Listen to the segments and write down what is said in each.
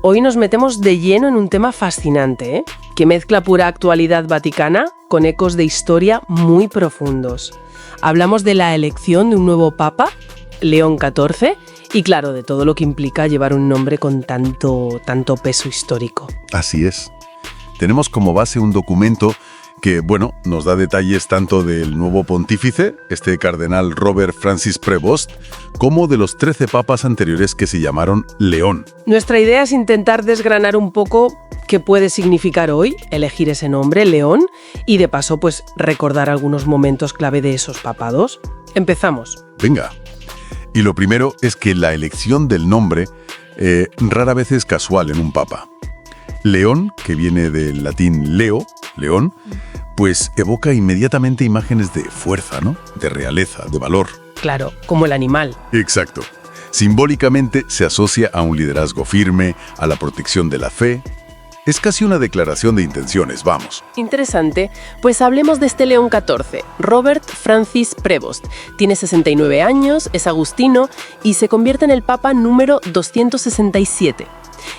hoy nos metemos de lleno en un tema fascinante, ¿eh? Que mezcla pura actualidad vaticana con ecos de historia muy profundos. Hablamos de la elección de un nuevo papa, León XIV, y claro, de todo lo que implica llevar un nombre con tanto peso histórico. Así es. Tenemos como base un documento que, nos da detalles tanto del nuevo pontífice, este cardenal Robert Francis Prevost, como de los 13 papas anteriores que se llamaron León. Nuestra idea es intentar desgranar un poco qué puede significar hoy elegir ese nombre, León, y de paso, recordar algunos momentos clave de esos papados. Empezamos. Venga. Y lo primero es que la elección del nombre rara vez es casual en un papa. León, que viene del latín leo, león, pues evoca inmediatamente imágenes de fuerza, ¿no? De realeza, de valor. Claro, como el animal. Exacto. Simbólicamente se asocia a un liderazgo firme, a la protección de la fe. Es casi una declaración de intenciones, vamos. Interesante. Pues hablemos de este León XIV, Robert Francis Prevost. Tiene 69 años, es agustino y se convierte en el papa número 267.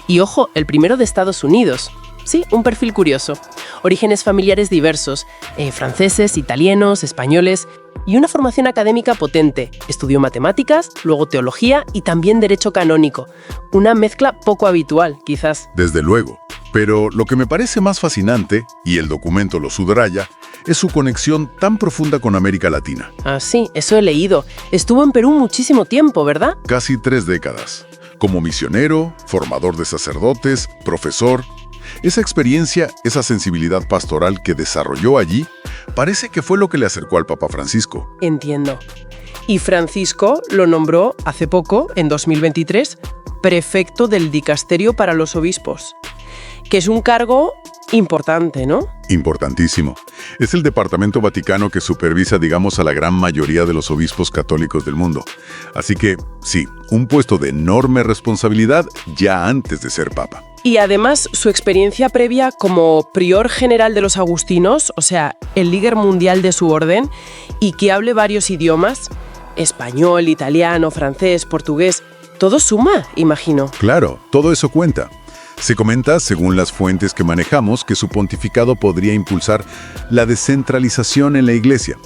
Y ojo, el primero de Estados Unidos. Sí, un perfil curioso. Orígenes familiares diversos, franceses, italianos, españoles, y una formación académica potente. Estudió matemáticas, luego teología y también derecho canónico. Una mezcla poco habitual, quizás. Desde luego. Pero lo que me parece más fascinante, y el documento lo subraya, es su conexión tan profunda con América Latina. Ah, sí, eso he leído. Estuvo en Perú muchísimo tiempo, ¿verdad? Casi 3 décadas. Como misionero, formador de sacerdotes, profesor. Esa experiencia, esa sensibilidad pastoral que desarrolló allí, parece que fue lo que le acercó al Papa Francisco. Entiendo. Y Francisco lo nombró hace poco, en 2023, prefecto del Dicasterio para los Obispos, que es un cargo importante, ¿no? Importantísimo. Es el departamento vaticano que supervisa, digamos, a la gran mayoría de los obispos católicos del mundo. Así que, sí, un puesto de enorme responsabilidad ya antes de ser papa. Y además, su experiencia previa como prior general de los agustinos, o sea, el líder mundial de su orden, y que hable varios idiomas, español, italiano, francés, portugués, todo suma, imagino. Claro, todo eso cuenta. Se comenta, según las fuentes que manejamos, que su pontificado podría impulsar la descentralización en la Iglesia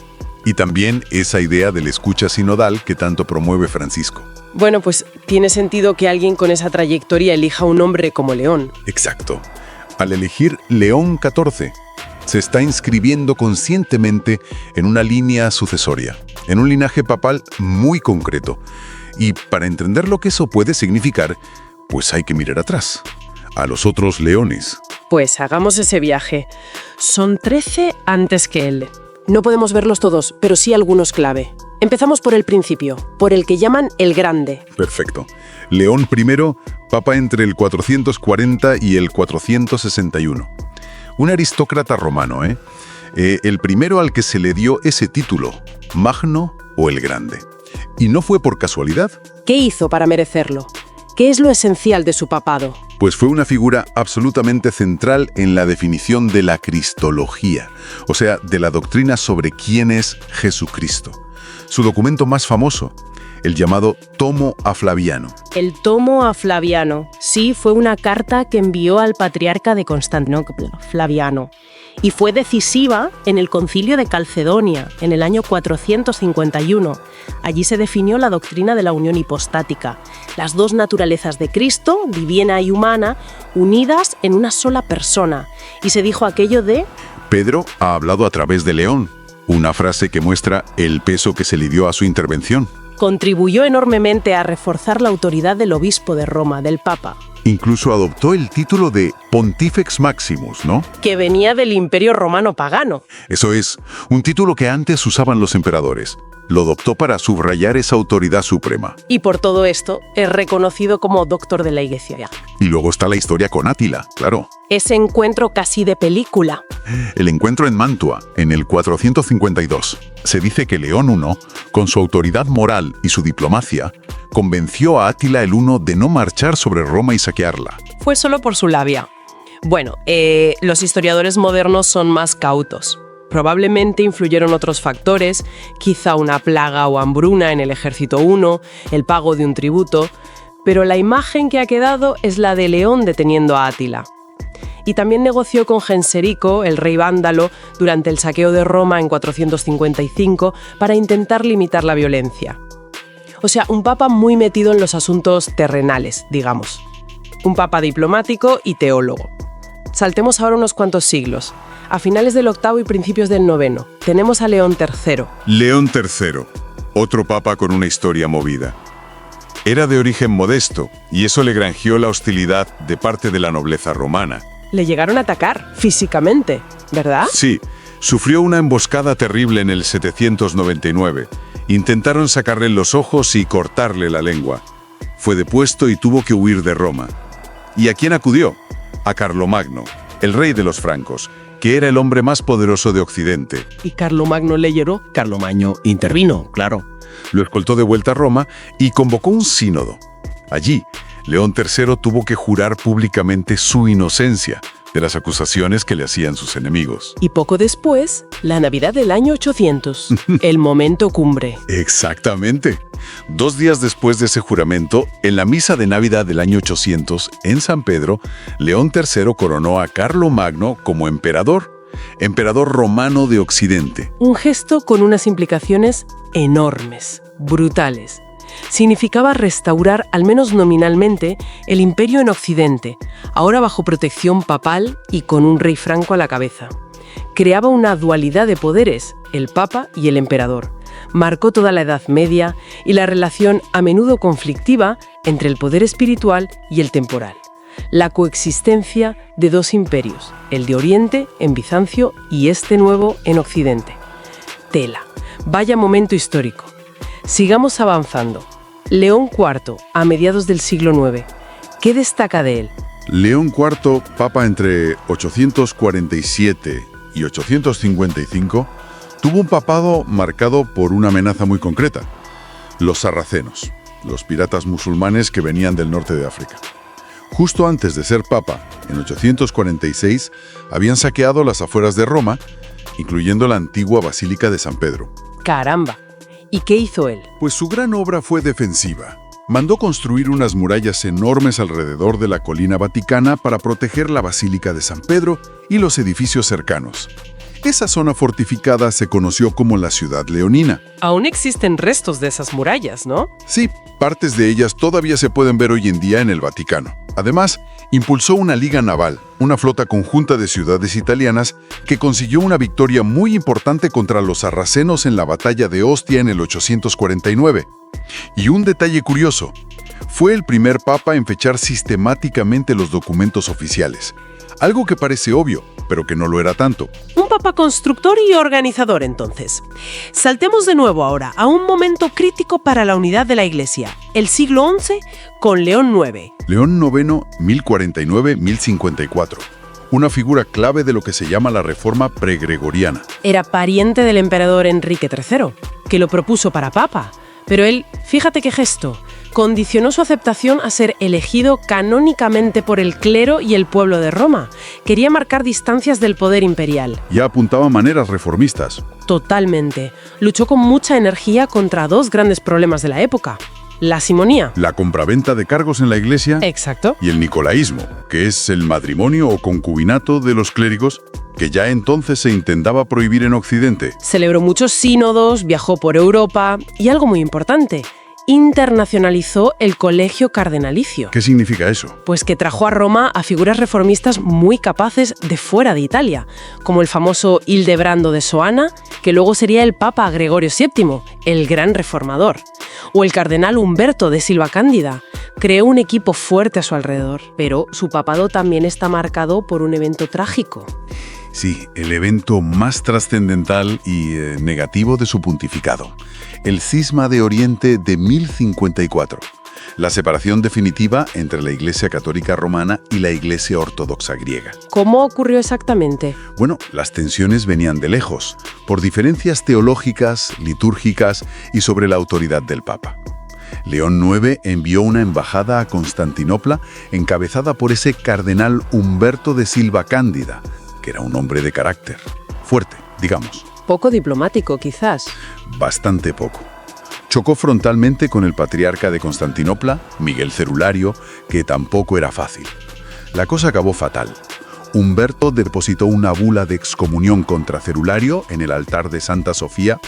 y también esa idea de la escucha sinodal que tanto promueve Francisco. Bueno, pues tiene sentido que alguien con esa trayectoria elija un nombre como León. Exacto. Al elegir León XIV, se está inscribiendo conscientemente en una línea sucesoria, en un linaje papal muy concreto. Y para entender lo que eso puede significar, pues hay que mirar atrás, a los otros leones. Pues hagamos ese viaje. Son 13 antes que él. No podemos verlos todos, pero sí algunos clave. Empezamos por el principio, por el que llaman el Grande. Perfecto. León I, papa entre el 440 y el 461. Un aristócrata romano, el primero al que se le dio ese título, Magno o el Grande. Y no fue por casualidad. ¿Qué hizo para merecerlo? ¿Qué es lo esencial de su papado? Pues fue una figura absolutamente central en la definición de la cristología, o sea, de la doctrina sobre quién es Jesucristo. Su documento más famoso, el llamado Tomo a Flaviano. El Tomo a Flaviano, sí, fue una carta que envió al patriarca de Constantinopla, Flaviano, y fue decisiva en el Concilio de Calcedonia, en el año 451. Allí se definió la doctrina de la unión hipostática, las dos naturalezas de Cristo, divina y humana, unidas en una sola persona. Y se dijo aquello de: Pedro ha hablado a través de León, una frase que muestra el peso que se le dio a su intervención. Contribuyó enormemente a reforzar la autoridad del obispo de Roma, del Papa. Incluso adoptó el título de Pontifex Maximus, ¿no? Que venía del Imperio Romano pagano. Eso es, un título que antes usaban los emperadores. Lo adoptó para subrayar esa autoridad suprema. Y por todo esto, es reconocido como doctor de la Iglesia. Y luego está la historia con Átila, claro. Ese encuentro casi de película. El encuentro en Mantua, en el 452. Se dice que León I, con su autoridad moral y su diplomacia, convenció a Átila el Huno de no marchar sobre Roma y saquearla. Fue solo por su labia. Bueno, los historiadores modernos son más cautos. Probablemente influyeron otros factores, quizá una plaga o hambruna en el ejército huno, el pago de un tributo, pero la imagen que ha quedado es la de León deteniendo a Átila. Y también negoció con Genserico, el rey vándalo, durante el saqueo de Roma en 455 para intentar limitar la violencia. O sea, un papa muy metido en los asuntos terrenales, digamos. Un papa diplomático y teólogo. Saltemos ahora unos cuantos siglos. A finales del VIII y principios del IX, tenemos a León III. León III, otro papa con una historia movida. Era de origen modesto, y eso le granjeó la hostilidad de parte de la nobleza romana. Le llegaron a atacar físicamente, ¿verdad? Sí, sufrió una emboscada terrible en el 799. Intentaron sacarle los ojos y cortarle la lengua. Fue depuesto y tuvo que huir de Roma. ¿Y a quién acudió? A Carlomagno, el rey de los francos, que era el hombre más poderoso de Occidente. ¿Y Carlomagno le lloró? Carlomagno intervino, claro. Lo escoltó de vuelta a Roma y convocó un sínodo. Allí, León III tuvo que jurar públicamente su inocencia de las acusaciones que le hacían sus enemigos. Y poco después, la Navidad del año 800, el momento cumbre. Exactamente. 2 días después de ese juramento, en la misa de Navidad del año 800, en San Pedro, León III coronó a Carlomagno como emperador romano de Occidente. Un gesto con unas implicaciones enormes, brutales. Significaba restaurar, al menos nominalmente, el imperio en Occidente, ahora bajo protección papal y con un rey franco a la cabeza. Creaba una dualidad de poderes, el papa y el emperador. Marcó toda la Edad Media y la relación a menudo conflictiva entre el poder espiritual y el temporal. La coexistencia de dos imperios, el de Oriente en Bizancio y este nuevo en Occidente. Tela. Vaya momento histórico. Sigamos avanzando. León IV, a mediados del siglo IX. ¿Qué destaca de él? León IV, papa entre 847 y 855, tuvo un papado marcado por una amenaza muy concreta: los sarracenos, los piratas musulmanes que venían del norte de África. Justo antes de ser papa, en 846, habían saqueado las afueras de Roma, incluyendo la antigua Basílica de San Pedro. ¡Caramba! ¿Y qué hizo él? Pues su gran obra fue defensiva. Mandó construir unas murallas enormes alrededor de la colina vaticana para proteger la Basílica de San Pedro y los edificios cercanos. Esa zona fortificada se conoció como la Ciudad Leonina. Aún existen restos de esas murallas, ¿no? Sí, partes de ellas todavía se pueden ver hoy en día en el Vaticano. Además, impulsó una liga naval, una flota conjunta de ciudades italianas que consiguió una victoria muy importante contra los sarracenos en la batalla de Ostia en el 849. Y un detalle curioso, fue el primer papa en fechar sistemáticamente los documentos oficiales. Algo que parece obvio, pero que no lo era tanto. Un papa constructor y organizador, entonces. Saltemos de nuevo ahora a un momento crítico para la unidad de la Iglesia, el siglo XI con León IX. León IX, 1049-1054. Una figura clave de lo que se llama la Reforma Pregregoriana. Era pariente del emperador Enrique III, que lo propuso para papa. Pero él, fíjate qué gesto, condicionó su aceptación a ser elegido canónicamente por el clero y el pueblo de Roma. Quería marcar distancias del poder imperial. Ya apuntaba maneras reformistas. Totalmente. Luchó con mucha energía contra dos grandes problemas de la época: la simonía. La compraventa de cargos en la Iglesia. Exacto. Y el nicolaísmo, que es el matrimonio o concubinato de los clérigos, que ya entonces se intentaba prohibir en Occidente. Celebró muchos sínodos, viajó por Europa y, algo muy importante, internacionalizó el colegio cardenalicio. ¿Qué significa eso? Pues que trajo a Roma a figuras reformistas muy capaces de fuera de Italia, como el famoso Hildebrando de Soana, que luego sería el Papa Gregorio VII, el gran reformador, o el cardenal Humberto de Silva Cándida. Creó un equipo fuerte a su alrededor, pero su papado también está marcado por un evento trágico. Sí, el evento más trascendental y negativo de su pontificado: el Cisma de Oriente de 1054, la separación definitiva entre la Iglesia Católica Romana y la Iglesia Ortodoxa griega. ¿Cómo ocurrió exactamente? Bueno, las tensiones venían de lejos, por diferencias teológicas, litúrgicas y sobre la autoridad del Papa. León IX envió una embajada a Constantinopla encabezada por ese cardenal Humberto de Silva Cándida, que era un hombre de carácter fuerte, digamos. Poco diplomático, quizás. Bastante poco. Chocó frontalmente con el patriarca de Constantinopla, Miguel Cerulario, que tampoco era fácil. La cosa acabó fatal. Humberto depositó una bula de excomunión contra Cerulario en el altar de Santa Sofía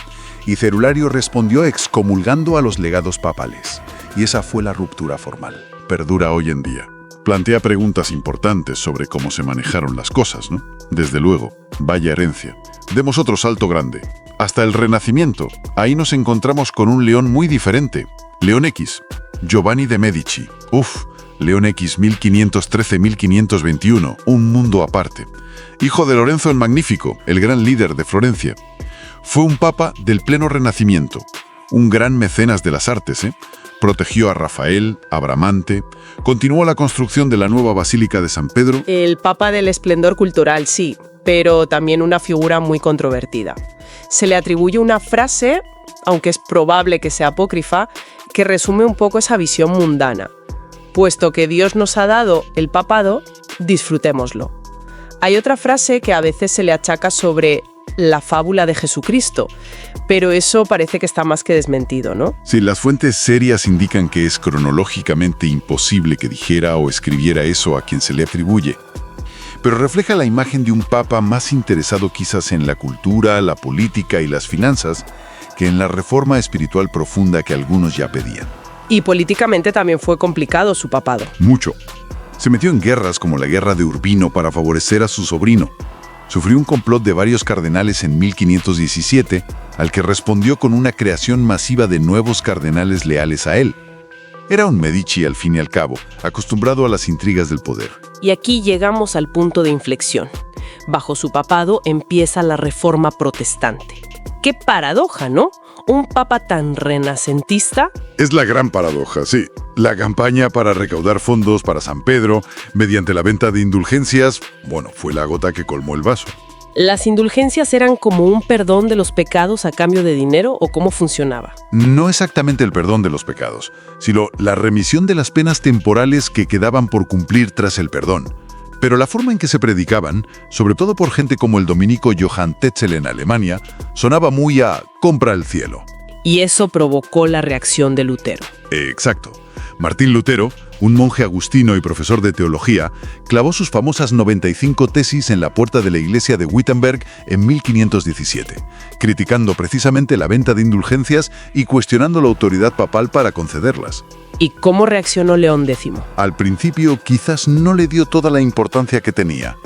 y Cerulario respondió excomulgando a los legados papales. Y esa fue la ruptura formal. Perdura hoy en día. Plantea preguntas importantes sobre cómo se manejaron las cosas, ¿no? Desde luego, vaya herencia. Demos otro salto grande. Hasta el Renacimiento. Ahí nos encontramos con un León muy diferente. León X, Giovanni de Medici. León X 1513-1521, un mundo aparte. Hijo de Lorenzo el Magnífico, el gran líder de Florencia. Fue un papa del pleno Renacimiento, un gran mecenas de las artes, Protegió a Rafael, a Bramante, continuó la construcción de la nueva Basílica de San Pedro. El papa del esplendor cultural, sí, pero también una figura muy controvertida. Se le atribuye una frase, aunque es probable que sea apócrifa, que resume un poco esa visión mundana. Puesto que Dios nos ha dado el papado, disfrutémoslo. Hay otra frase que a veces se le achaca sobre la fábula de Jesucristo, pero eso parece que está más que desmentido, ¿no? Sí, las fuentes serias indican que es cronológicamente imposible que dijera o escribiera eso a quien se le atribuye. Pero refleja la imagen de un papa más interesado quizás en la cultura, la política y las finanzas que en la reforma espiritual profunda que algunos ya pedían. Y políticamente también fue complicado su papado. Mucho. Se metió en guerras como la guerra de Urbino para favorecer a su sobrino. Sufrió un complot de varios cardenales en 1517, al que respondió con una creación masiva de nuevos cardenales leales a él. Era un Medici al fin y al cabo, acostumbrado a las intrigas del poder. Y aquí llegamos al punto de inflexión. Bajo su papado empieza la Reforma Protestante. ¡Qué paradoja!, ¿no? Un papa tan renacentista. Es la gran paradoja, sí. La campaña para recaudar fondos para San Pedro, mediante la venta de indulgencias, fue la gota que colmó el vaso. ¿Las indulgencias eran como un perdón de los pecados a cambio de dinero o cómo funcionaba? No exactamente el perdón de los pecados, sino la remisión de las penas temporales que quedaban por cumplir tras el perdón. Pero la forma en que se predicaban, sobre todo por gente como el dominico Johann Tetzel en Alemania, sonaba muy a compra el cielo. Y eso provocó la reacción de Lutero. Exacto. Martín Lutero, un monje agustino y profesor de teología, clavó sus famosas 95 tesis en la puerta de la iglesia de Wittenberg en 1517, criticando precisamente la venta de indulgencias y cuestionando la autoridad papal para concederlas. ¿Y cómo reaccionó León X? Al principio quizás no le dio toda la importancia que tenía,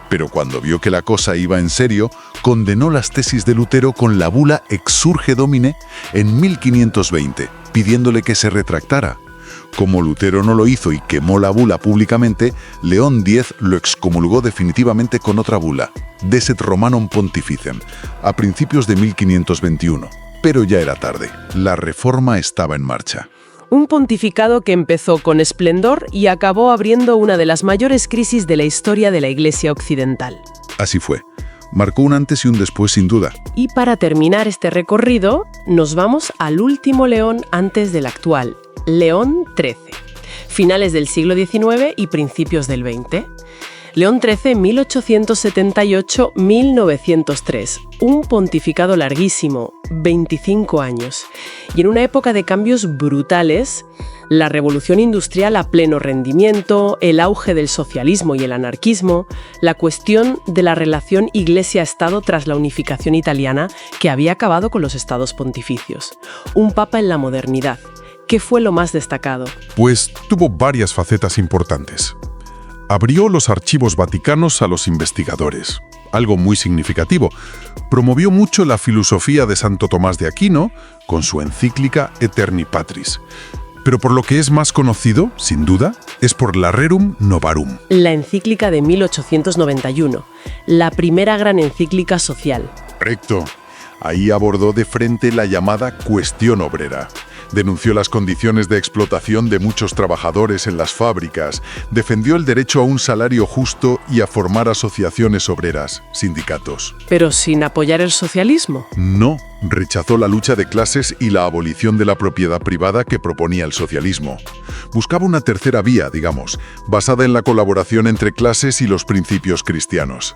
pero cuando vio que la cosa iba en serio, condenó las tesis de Lutero con la bula Exsurge Domine en 1520, pidiéndole que se retractara. Como Lutero no lo hizo y quemó la bula públicamente, León X lo excomulgó definitivamente con otra bula, Deset Romanum Pontificem, a principios de 1521. Pero ya era tarde. La reforma estaba en marcha. Un pontificado que empezó con esplendor y acabó abriendo una de las mayores crisis de la historia de la Iglesia occidental. Así fue. Marcó un antes y un después sin duda. Y para terminar este recorrido, nos vamos al último León antes del actual, León XIII, finales del siglo XIX y principios del XX. León XIII, 1878-1903, un pontificado larguísimo, 25 años. Y en una época de cambios brutales, la revolución industrial a pleno rendimiento, el auge del socialismo y el anarquismo, la cuestión de la relación Iglesia-Estado tras la unificación italiana que había acabado con los estados pontificios. Un papa en la modernidad. ¿Qué fue lo más destacado? Pues tuvo varias facetas importantes. Abrió los archivos vaticanos a los investigadores, algo muy significativo. Promovió mucho la filosofía de Santo Tomás de Aquino con su encíclica Aeterni Patris. Pero por lo que es más conocido, sin duda, es por la Rerum Novarum. La encíclica de 1891, la primera gran encíclica social. Correcto. Ahí abordó de frente la llamada cuestión obrera. Denunció las condiciones de explotación de muchos trabajadores en las fábricas, defendió el derecho a un salario justo y a formar asociaciones obreras, sindicatos. Pero sin apoyar el socialismo. No, rechazó la lucha de clases y la abolición de la propiedad privada que proponía el socialismo. Buscaba una tercera vía, digamos, basada en la colaboración entre clases y los principios cristianos.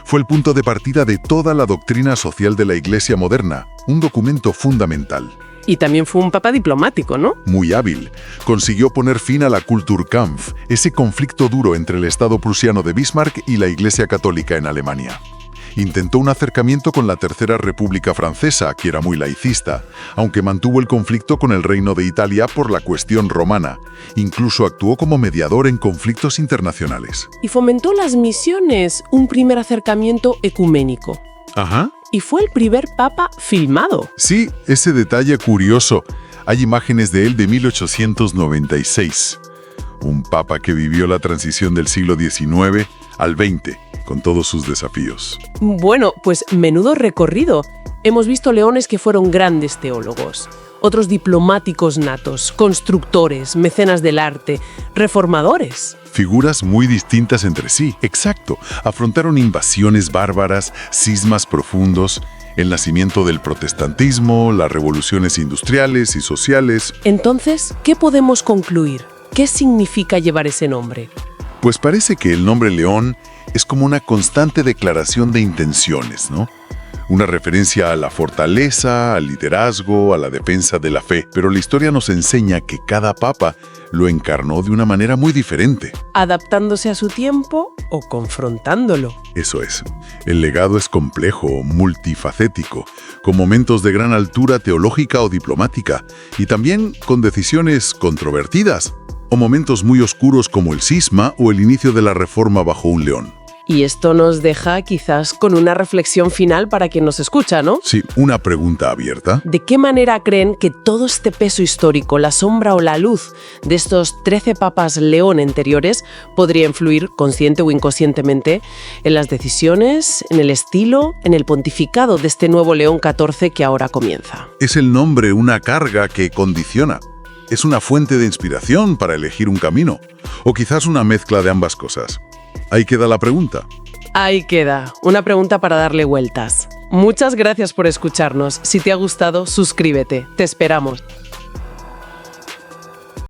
Fue el punto de partida de toda la doctrina social de la Iglesia moderna, un documento fundamental. Y también fue un papa diplomático, ¿no? Muy hábil. Consiguió poner fin a la Kulturkampf, ese conflicto duro entre el Estado prusiano de Bismarck y la Iglesia Católica en Alemania. Intentó un acercamiento con la Tercera República Francesa, que era muy laicista, aunque mantuvo el conflicto con el Reino de Italia por la cuestión romana. Incluso actuó como mediador en conflictos internacionales. Y fomentó las misiones, un primer acercamiento ecuménico. Ajá. Y fue el primer papa filmado. Sí, ese detalle curioso. Hay imágenes de él de 1896. Un papa que vivió la transición del siglo XIX al XX, con todos sus desafíos. Bueno, pues menudo recorrido. Hemos visto leones que fueron grandes teólogos, otros diplomáticos natos, constructores, mecenas del arte, reformadores. Figuras muy distintas entre sí, exacto. Afrontaron invasiones bárbaras, cismas profundos, el nacimiento del protestantismo, las revoluciones industriales y sociales. Entonces, ¿qué podemos concluir? ¿Qué significa llevar ese nombre? Pues parece que el nombre León es como una constante declaración de intenciones, ¿no? Una referencia a la fortaleza, al liderazgo, a la defensa de la fe. Pero la historia nos enseña que cada papa lo encarnó de una manera muy diferente. ¿Adaptándose a su tiempo o confrontándolo? Eso es. El legado es complejo, multifacético, con momentos de gran altura teológica o diplomática, y también con decisiones controvertidas, o momentos muy oscuros como el cisma o el inicio de la Reforma bajo un león. Y esto nos deja quizás con una reflexión final para quien nos escucha, ¿no? Sí, una pregunta abierta. ¿De qué manera creen que todo este peso histórico, la sombra o la luz de estos 13 papas león anteriores podría influir, consciente o inconscientemente, en las decisiones, en el estilo, en el pontificado de este nuevo León XIV que ahora comienza? Es el nombre una carga que condiciona. Es una fuente de inspiración para elegir un camino, o quizás una mezcla de ambas cosas. Ahí queda la pregunta. Ahí queda, una pregunta para darle vueltas. Muchas gracias por escucharnos. Si te ha gustado, suscríbete. Te esperamos.